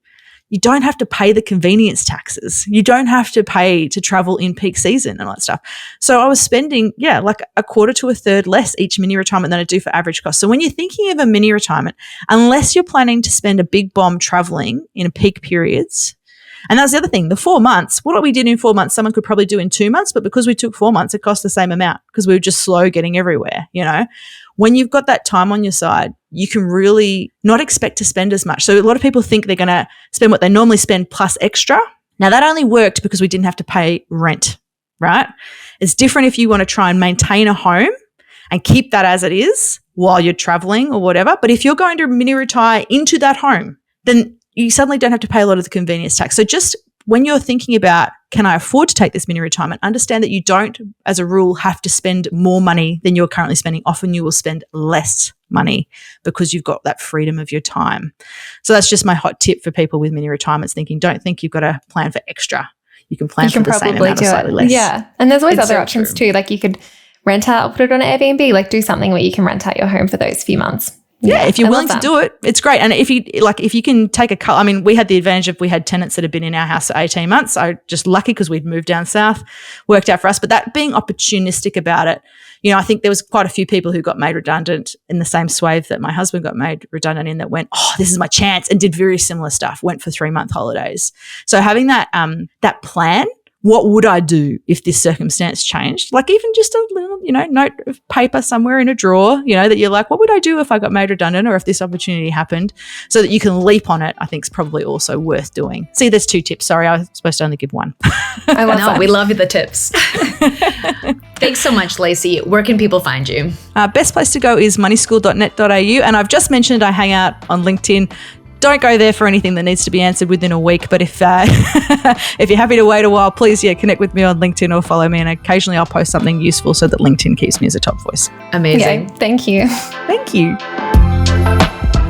you don't have to pay the convenience taxes. You don't have to pay to travel in peak season and all that stuff. So I was spending, like a quarter to a third less each mini retirement than I do for average cost. So when you're thinking of a mini retirement, unless you're planning to spend a big bomb traveling in peak periods, and that's the other thing, the 4 months, what we did in 4 months, someone could probably do in 2 months, but because we took 4 months, it cost the same amount because we were just slow getting everywhere, When you've got that time on your side, you can really not expect to spend as much. So a lot of people think they're going to spend what they normally spend plus extra. Now, that only worked because we didn't have to pay rent, right? It's different if you want to try and maintain a home and keep that as it is while you're traveling or whatever. But if you're going to mini retire into that home, then you suddenly don't have to pay a lot of the convenience tax. So just when you're thinking about, can I afford to take this mini retirement, understand that you don't, as a rule, have to spend more money than you're currently spending. Often you will spend less money because you've got that freedom of your time. So that's just my hot tip for people with mini retirements thinking, don't think you've got to plan for extra. you can plan for the same amount or slightly less. Yeah. And there's always It's other so options true. too. Like you could rent out or put it on Airbnb, like do something where you can rent out your home for those few months. Yeah, if you're I willing love to that. do it, it's great. And if you can take I mean, we had the advantage of we had tenants that had been in our house for 18 months. So just lucky because we'd moved down south, worked out for us. But that being opportunistic about it, I think there was quite a few people who got made redundant in the same swathe that my husband got made redundant in, that went, oh, this is my chance, and did very similar stuff, went for 3-month holidays. So having that plan, what would I do if this circumstance changed? Like even just a little, note of paper somewhere in a drawer, that you're like, what would I do if I got made redundant or if this opportunity happened, so that you can leap on it, I think is probably also worth doing. See, there's 2 tips. Sorry, I was supposed to only give 1. I love that. We love the tips. Thanks so much, Lacey. Where can people find you? Best place to go is moneyschool.net.au. And I've just mentioned I hang out on LinkedIn. Don't go there for anything that needs to be answered within a week. But if if you're happy to wait a while, please, connect with me on LinkedIn or follow me. And occasionally I'll post something useful so that LinkedIn keeps me as a top voice. Amazing. Yeah, thank you. Thank you.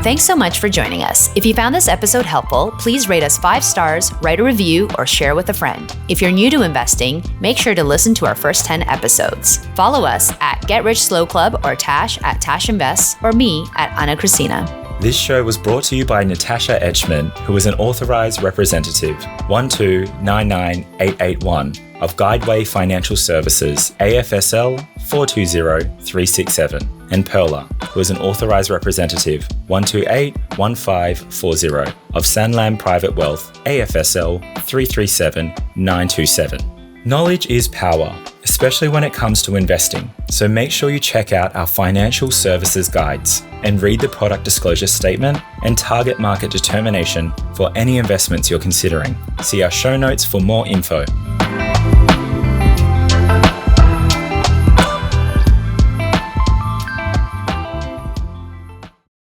Thanks so much for joining us. If you found this episode helpful, please rate us 5 stars, write a review, or share with a friend. If you're new to investing, make sure to listen to our first 10 episodes. Follow us at Get Rich Slow Club or Tash at Tash Invest or me at Ana Cristina. This show was brought to you by Natasha Etchman, who is an authorized representative 1299881 of Guideway Financial Services, AFSL 420367, and Perla, who is an authorized representative 1281540 of Sanlam Private Wealth, AFSL 337927. Knowledge is power, especially when it comes to investing. So make sure you check out our financial services guides and read the product disclosure statement and target market determination for any investments you're considering. See our show notes for more info.